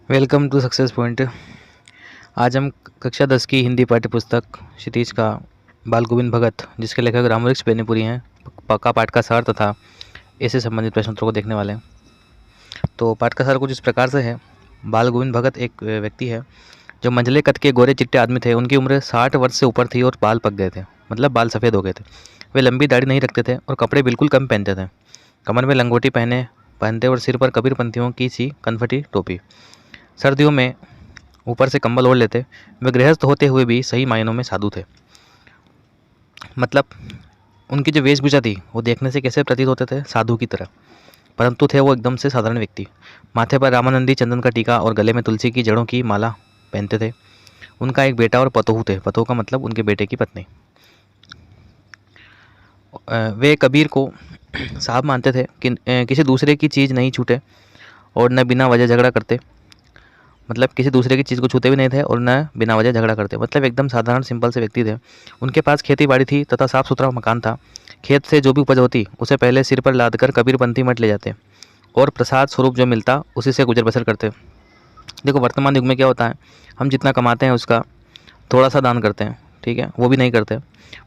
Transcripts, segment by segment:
Welcome to success point. आज हम कक्षा 10 की हिंदी पाठ्य पुस्तक क्षितिज का बाल गोविंद भगत, जिसके लेखक रामवृक्ष बेनीपुरी हैं, पक्का पाठ का सार तथा इससे संबंधित प्रश्नोत्तरों को देखने वाले हैं। तो पाठ का सार कुछ इस प्रकार से है। बाल गोविंद भगत एक व्यक्ति है जो मंझले कद के गोरे चिट्टे आदमी थे। उनकी उम्र 60 वर्ष से ऊपर थी और बाल पक गए थे, मतलब बाल सफ़ेद हो गए थे। वे लंबी दाढ़ी नहीं रखते थे और कपड़े बिल्कुल कम पहनते थे। कमर में लंगोटी पहनते और सिर पर कबीरपंथियों की सी कनफटी टोपी। सर्दियों में ऊपर से कंबल ओढ़ लेते। वे गृहस्थ होते हुए भी सही मायनों में साधु थे। मतलब उनकी जो वेशभूषा थी वो देखने से कैसे प्रतीत होते थे, साधु की तरह, परंतु थे वो एकदम से साधारण व्यक्ति। माथे पर रामानंदी चंदन का टीका और गले में तुलसी की जड़ों की माला पहनते थे। उनका एक बेटा और पतोहू थे। पतोहू का मतलब उनके बेटे की पत्नी। वे कबीर को साहब मानते थे कि किसी दूसरे की चीज़ नहीं छूटे और न बिना वजह झगड़ा करते। मतलब किसी दूसरे की चीज़ को छूते भी नहीं थे और न बिना वजह झगड़ा करते। मतलब एकदम साधारण सिंपल से व्यक्ति थे। उनके पास खेती बाड़ी थी तथा साफ़ सुथरा मकान था। खेत से जो भी उपज होती उसे पहले सिर पर लाद कर कबीरपंथी मठ ले जाते और प्रसाद स्वरूप जो मिलता उसी से गुजर बसर करते। देखो वर्तमान युग में क्या होता है, हम जितना कमाते हैं उसका थोड़ा सा दान करते हैं, ठीक है, वो भी नहीं करते।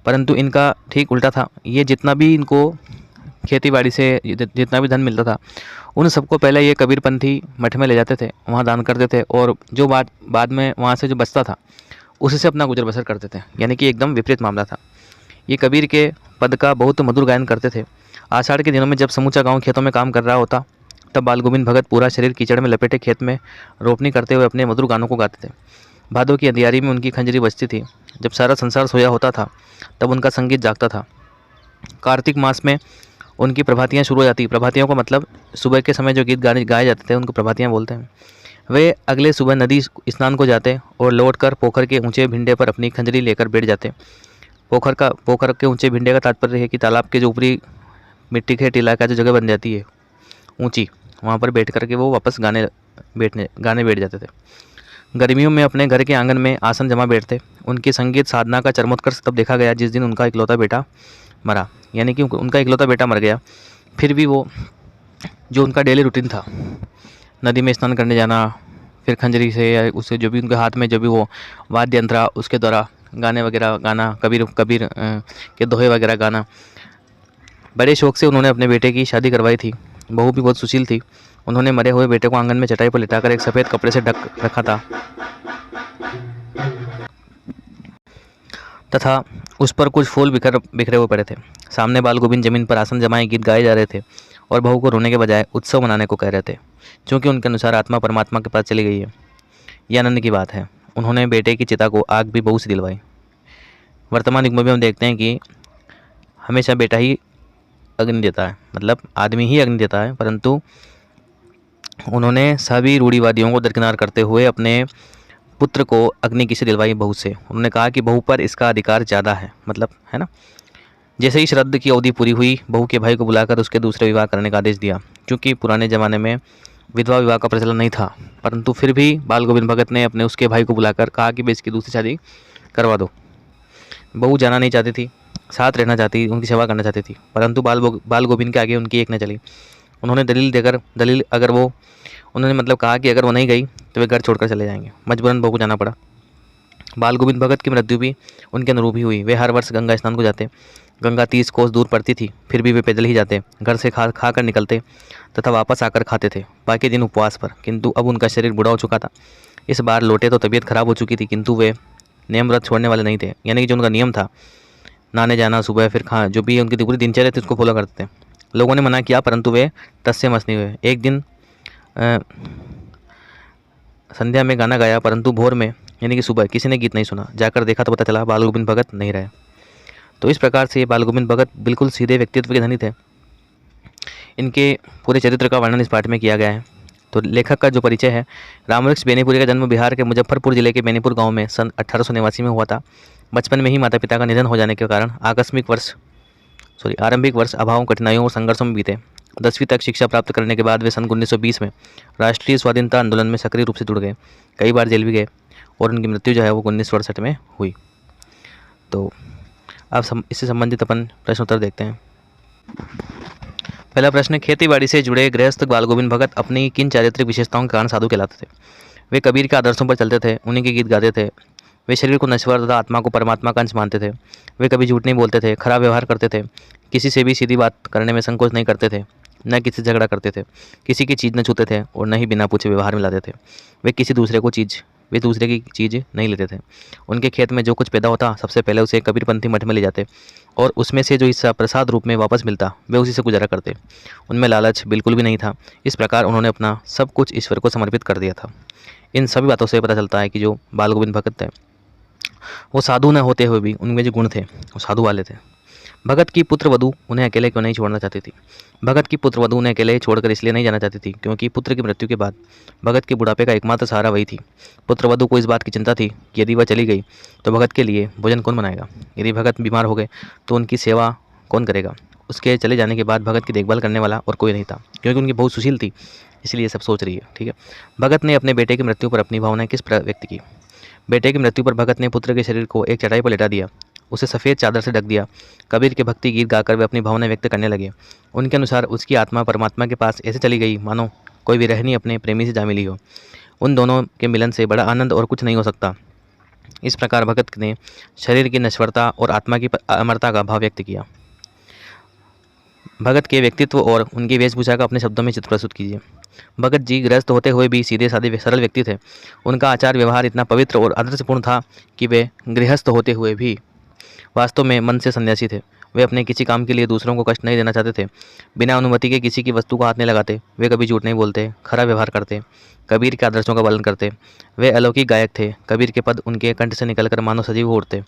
परंतु इनका ठीक उल्टा था। ये जितना भी इनको खेती बाड़ी से जितना भी धन मिलता था उन सबको पहले ये कबीरपंथी मठ में ले जाते थे, वहाँ दान करते थे और जो बाद में वहाँ से जो बचता था उसी से अपना गुजर बसर करते थे। यानी कि एकदम विपरीत मामला था। ये कबीर के पद का बहुत मधुर गायन करते थे। आषाढ़ के दिनों में जब समूचा गांव खेतों में काम कर रहा होता तब बाल गोविंद भगत पूरा शरीर कीचड़ में लपेटे खेत में रोपनी करते हुए अपने मधुर गानों को गाते थे। भादों की अंधियारी में उनकी खंजरी बजती थी। जब सारा संसार सोया होता था तब उनका संगीत जागता था। कार्तिक मास में उनकी प्रभातियाँ शुरू हो जाती। प्रभातियों का मतलब सुबह के समय जो गीत गाने गाए जाते थे उनको प्रभातियाँ बोलते हैं। वे अगले सुबह नदी स्नान को जाते और लौटकर पोखर के ऊंचे भिंडे पर अपनी खंजरी लेकर बैठ जाते। पोखर के ऊंचे भिंडे का तात्पर्य है कि तालाब के जो ऊपरी मिट्टी के इलाका जो जगह बन जाती है ऊंची, वहाँ पर बैठ कर के वो वापस गाने बैठ जाते थे। गर्मियों में अपने घर के आंगन में आसन जमा बैठते। उनकी संगीत साधना का चरमोत्कर्ष तब देखा गया जिस दिन उनका इकलौता बेटा मरा। यानी कि उनका इकलौता बेटा मर गया, फिर भी वो जो उनका डेली रूटीन था, नदी में स्नान करने जाना, फिर खंजरी से या उससे जो भी उनके हाथ में जो भी वो वाद्य यंत्र था उसके द्वारा गाने वगैरह गाना, कबीर के दोहे वगैरह गाना। बड़े शौक से उन्होंने अपने बेटे की शादी करवाई थी। बहू भी बहुत सुशील थी। उन्होंने मरे हुए बेटे को आंगन में चटाई पर लिटाकर एक सफ़ेद कपड़े से ढक रखा था तथा उस पर कुछ फूल बिखरे हुए पड़े थे। सामने बाल गोविंद जमीन पर आसन जमाए गीत गाए जा रहे थे और बहू को रोने के बजाय उत्सव मनाने को कह रहे थे, क्योंकि उनके अनुसार आत्मा परमात्मा के पास चली गई है। यह आनंद की बात है। उन्होंने बेटे की चिता को आग भी बहू से दिलवाई। वर्तमान युग में भी हम देखते हैं कि हमेशा बेटा ही अग्नि देता है, मतलब आदमी ही अग्नि देता है, परंतु उन्होंने सभी रूढ़िवादियों को दरकिनार करते हुए अपने पुत्र को अग्नि किसे दिलवाई, बहू से। उन्होंने कहा कि बहू पर इसका अधिकार ज़्यादा है, मतलब है ना। जैसे ही श्राद्ध की अवधि पूरी हुई, बहू के भाई को बुलाकर उसके दूसरे विवाह करने का आदेश दिया। क्योंकि पुराने ज़माने में विधवा विवाह का प्रचलन नहीं था, परंतु फिर भी बाल गोविंद भगत ने अपने उसके भाई को बुलाकर कहा कि भाई इसकी दूसरी शादी करवा दो। बहू जाना नहीं चाहती थी, साथ रहना चाहती, उनकी सेवा करना चाहती थी, परंतु बाल गोविंद के आगे उनकी एक न चली। उन्होंने उन्होंने मतलब कहा कि अगर वो नहीं गई तो वे घर छोड़कर चले जाएंगे। मजबूरन बहू को जाना पड़ा। बाल गोविंद भगत की मृत्यु भी उनके अनुरूप ही हुई। वे हर वर्ष गंगा स्नान को जाते। गंगा 30 कोस दूर पड़ती थी, फिर भी वे पैदल ही जाते। घर से खा कर निकलते तथा वापस आकर खाते थे, बाकी दिन उपवास पर। किंतु अब उनका शरीर बूढ़ा हो चुका था। इस बार लौटे तो तबीयत खराब हो चुकी थी, किंतु वे नियम व्रत छोड़ने वाले नहीं थे। यानी कि जो उनका नियम था, नहाने जाना, सुबह फिर जो भी उनकी पूरी दिनचर्या थी उसको फॉलो करते थे। लोगों ने मना किया परंतु वे तस्य मस नहीं हुए। एक दिन संध्या में गाना गाया, परंतु भोर में यानी कि सुबह किसी ने गीत नहीं सुना। जाकर देखा तो पता चला बाल गोविंद भगत नहीं रहे। तो इस प्रकार से बाल गोविंद भगत बिल्कुल सीधे व्यक्तित्व के धनी थे। इनके पूरे चरित्र का वर्णन इस पाठ में किया गया है। तो लेखक का जो परिचय है, रामवृक्ष बेनीपुरी का जन्म बिहार के मुजफ्फरपुर जिले के बेनीपुर गांव में सन 1889 में हुआ था। बचपन में ही माता पिता का निधन हो जाने के कारण आरंभिक वर्ष अभावों, कठिनाइयों और संघर्षों में बीते। 10वीं तक शिक्षा प्राप्त करने के बाद वे सन 1920 में राष्ट्रीय स्वाधीनता आंदोलन में सक्रिय रूप से जुड़ गए। कई बार जेल भी गए और उनकी मृत्यु जो है वो 1968 में हुई। तो अब इससे संबंधित अपन प्रश्नोत्तर देखते हैं। पहला प्रश्न, खेती बाड़ी से जुड़े गृहस्थ बाल गोविंद भगत अपनी किन चारित्रिक विशेषताओं के कारण साधु कहलाते थे। वे कबीर के आदर्शों पर चलते थे, उन्हीं के गीत गाते थे। वे शरीर को नश्वर तथा आत्मा को परमात्मा का अंश मानते थे। वे कभी झूठ नहीं बोलते थे, खराब व्यवहार करते थे, किसी से भी सीधी बात करने में संकोच नहीं करते थे, न किसी से झगड़ा करते थे, किसी की चीज़ न छूते थे और न ही बिना पूछे व्यवहार में लाते थे। वे दूसरे की चीज़ नहीं लेते थे। उनके खेत में जो कुछ पैदा होता सबसे पहले उसे कबीरपंथी मठ में ले जाते और उसमें से जो हिस्सा प्रसाद रूप में वापस मिलता वे उसी से गुजारा करते। उनमें लालच बिल्कुल भी नहीं था। इस प्रकार उन्होंने अपना सब कुछ ईश्वर को समर्पित कर दिया था। इन सभी बातों से पता चलता है कि जो बाल गोविंद भगत थे वो साधु न होते हुए भी उनमें जो गुण थे वो साधु वाले थे। भगत की पुत्र वधू उन्हें अकेले क्यों नहीं छोड़ना चाहती थी? भगत की पुत्र वधू उन्हें अकेले छोड़कर इसलिए नहीं जाना चाहती थी क्योंकि पुत्र की मृत्यु के बाद भगत के बुढ़ापे का एकमात्र सहारा वही थी। पुत्र वधू को इस बात की चिंता थी कि यदि वह चली गई तो भगत के लिए भोजन कौन बनाएगा? यदि भगत बीमार हो गए तो उनकी सेवा कौन करेगा? उसके चले जाने के बाद भगत की देखभाल करने वाला और कोई नहीं था क्योंकि उनकी बहुत सुशील थी, इसलिए सब सोच रही है। ठीक है। भगत ने अपने बेटे की मृत्यु पर अपनी भावनाएं किस व्यक्त की? बेटे की मृत्यु पर भगत ने पुत्र के शरीर को एक चटाई पर लेटा दिया, उसे सफ़ेद चादर से ढक दिया। कबीर के भक्ति गीत गाकर वे अपनी भावनाएं व्यक्त करने लगे। उनके अनुसार उसकी आत्मा परमात्मा के पास ऐसे चली गई मानो कोई विरहिणी अपने प्रेमी से जा मिली हो। उन दोनों के मिलन से बड़ा आनंद और कुछ नहीं हो सकता। इस प्रकार भगत ने शरीर की नश्वरता और आत्मा की अमरता का भाव व्यक्त किया। भगत के व्यक्तित्व और उनकी वेशभूषा का अपने शब्दों में चित्र प्रस्तुत कीजिए। भगत जी गृहस्थ होते हुए भी सीधे साधे सरल व्यक्ति थे। उनका आचार व्यवहार इतना पवित्र और आदर्शपूर्ण था कि वे गृहस्थ होते हुए भी वास्तव में मन से सन्यासी थे। वे अपने किसी काम के लिए दूसरों को कष्ट नहीं देना चाहते थे। बिना अनुमति के किसी की वस्तु को हाथ नहीं लगाते। वे कभी झूठ नहीं बोलते, खरा व्यवहार करते, कबीर के आदर्शों का पालन करते। वे अलौकिक गायक थे। कबीर के पद उनके कंठ से निकलकर मानो सजीव हो उठते।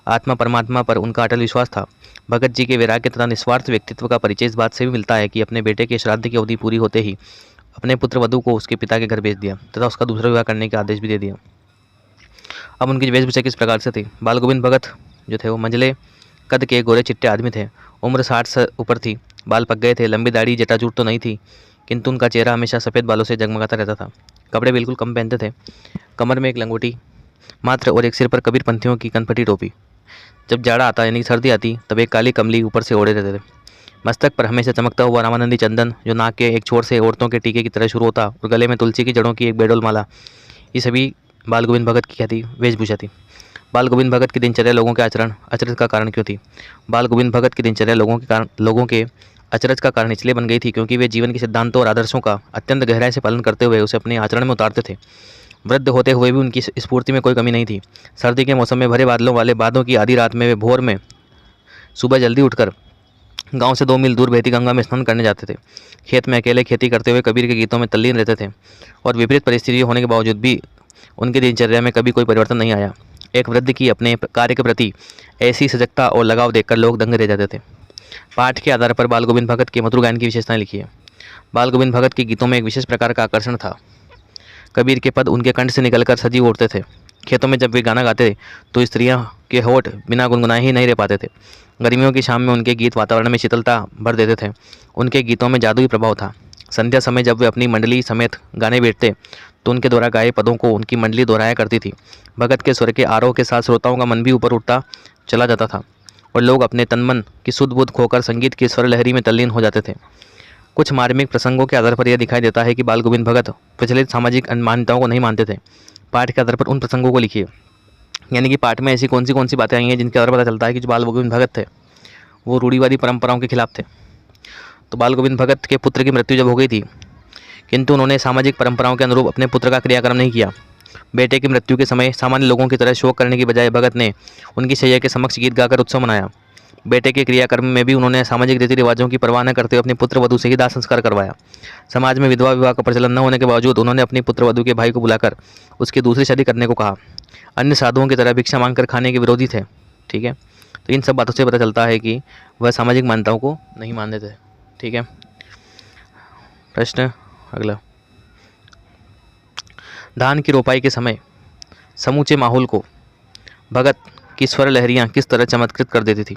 आत्मा परमात्मा पर उनका अटल विश्वास था। भगत जी के वैराग्य तथा निस्वार्थ व्यक्तित्व का परिचय इस बात से भी मिलता है कि अपने बेटे के श्राद्ध की अवधि पूरी होते ही अपने पुत्र वधू को उसके पिता के घर भेज दिया तथा उसका दूसरा विवाह करने का आदेश भी दे दिया। अब उनकी वेशभूषा किस प्रकार से थी? बाल गोविंद भगत जो थे वो मंझले कद के गोरे चिट्टे आदमी थे। उम्र 60 से ऊपर थी। बाल पक गए थे। लंबी दाढ़ी जटाजूट तो नहीं थी, किंतु उनका चेहरा हमेशा सफ़ेद बालों से जगमगाता रहता था। कपड़े बिल्कुल कम पहनते थे। कमर में एक लंगोटी मात्र और एक सिर पर कबीर पंथियों की कनपटी टोपी। जब जाड़ा आता यानी सर्दी आती तब एक काली कमली ऊपर से ओढ़े रहते थे। मस्तक पर हमेशा चमकता हुआ रामानंदी चंदन जो नाक के एक छोर से औरतों के टीके की तरह शुरू होता और गले में तुलसी की जड़ों की एक बेडोल माला, ये सभी बाल गोविंद भगत की क्या थी? वेशभूषा थी। बाल गोविंद भगत की दिनचर्या लोगों के अचरज का कारण क्यों थी? बाल गोविंद भगत की दिनचर्या लोगों के अचरज का कारण इसलिए बन गई थी क्योंकि वे जीवन के सिद्धांतों और आदर्शों का अत्यंत गहराई से पालन करते हुए उसे अपने आचरण में उतारते थे। वृद्ध होते हुए भी उनकी स्फूर्ति में कोई कमी नहीं थी। सर्दी के मौसम में भरे बादलों वाले बादों की आधी रात में वे भोर में सुबह जल्दी उठकर गांव से 2 मील दूर बहती गंगा में स्नान करने जाते थे। खेत में अकेले खेती करते हुए कबीर के गीतों में तल्लीन रहते थे और विपरीत परिस्थितियाँ होने के बावजूद भी उनकी दिनचर्या में कभी कोई परिवर्तन नहीं आया। एक वृद्ध की अपने कार्य के प्रति ऐसी सजगता और लगाव देखकर लोग दंग रह जाते थे। पाठ के आधार पर बाल गोविंद भगत के मधुर गायन की विशेषताएं लिखिए। बाल गोविंद भगत के गीतों में एक विशेष प्रकार का आकर्षण था। कबीर के पद उनके कंठ से निकलकर सजीव उठते थे। खेतों में जब वे गाना गाते तो स्त्रियां के होठ बिना गुनगुनाए ही नहीं रह पाते थे। गर्मियों की शाम में उनके गीत वातावरण में शीतलता भर देते थे। उनके गीतों में जादुई प्रभाव था। संध्या समय जब वे अपनी मंडली समेत गाने बैठते तो उनके द्वारा गाए पदों को उनकी मंडली दोहराया करती थी। भगत के स्वर के आरोह के साथ श्रोताओं का मन भी ऊपर उठता चला जाता था और लोग अपने तन मन की सुध बुध खोकर संगीत की स्वर लहरी में तल्लीन हो जाते थे। कुछ मार्मिक प्रसंगों के आधार पर यह दिखाई देता है कि बाल गोविंद भगत प्रचलित सामाजिक मान्यताओं को नहीं मानते थे। पाठ के आधार पर उन प्रसंगों को लिखिए। यानी कि पाठ में ऐसी कौन सी बातें आई हैं जिनके आधार पर पता चलता है कि जो बाल गोविंद भगत थे वो रूढ़िवादी परंपराओं के खिलाफ थे। तो बाल गोविंद भगत के पुत्र की मृत्यु जब हो गई थी किंतु उन्होंने सामाजिक परंपराओं के अनुरूप अपने पुत्र का क्रियाक्रम नहीं किया। बेटे की मृत्यु के समय सामान्य लोगों की तरह शोक करने की बजाय भगत ने उनकी शैया के समक्ष गीत गाकर उत्सव मनाया। बेटे के क्रियाक्रम में भी उन्होंने सामाजिक रीति रिवाजों की परवाह न करते हुए अपनी पुत्र वधू से ही दाह संस्कार करवाया। समाज में विधवा विवाह का प्रचलन न होने के बावजूद उन्होंने अपनी पुत्र वधू के भाई को बुलाकर उसकी दूसरी शादी करने को कहा। अन्य साधुओं की तरह भिक्षा मांगकर खाने के विरोधी थे। ठीक है, तो इन सब बातों से पता चलता है कि वह सामाजिक मान्यताओं को नहीं मानते थे। ठीक है, प्रश्न अगला। धान की रोपाई के समय समूचे माहौल को भगत की स्वर लहरियाँ किस तरह चमत्कृत कर देती थी?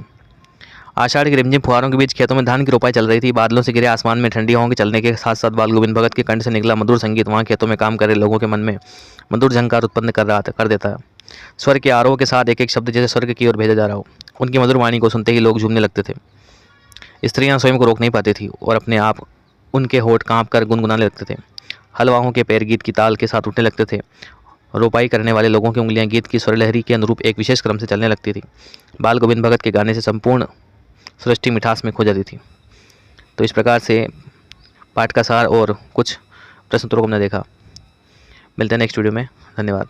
आषाढ़ की रिमझिम फुहारों के बीच खेतों में धान की रोपाई चल रही थी। बादलों से घिरे आसमान में ठंडी हवाओं के चलने के साथ साथ बाल गोविंद भगत के कंठ से निकला मधुर संगीत वहाँ खेतों में काम कर रहे लोगों के मन में मधुर झंकार उत्पन्न कर देता है। स्वर के आरोह के साथ एक एक शब्द जैसे स्वर्ग की ओर भेजा जा रहा हो। उनकी मधुर वाणी को सुनते ही लोग झूमने लगते थे। स्त्रियां स्वयं को रोक नहीं पाती थी और अपने आप उनके होठ काँप कर गुनगुनाने लगते थे। हलवाओं के पैर गीत की ताल के साथ उठने लगते थे। रोपाई करने वाले लोगों की उंगलियां गीत की स्वर लहरी के अनुरूप एक विशेष क्रम से चलने लगती थी। बाल गोविंद भगत के गाने से संपूर्ण सृष्टि मिठास में खो जाती थी। तो इस प्रकार से पाठ का सार और कुछ प्रश्न उत्तरों को हमने देखा। मिलते हैं नेक्स्ट वीडियो में। धन्यवाद।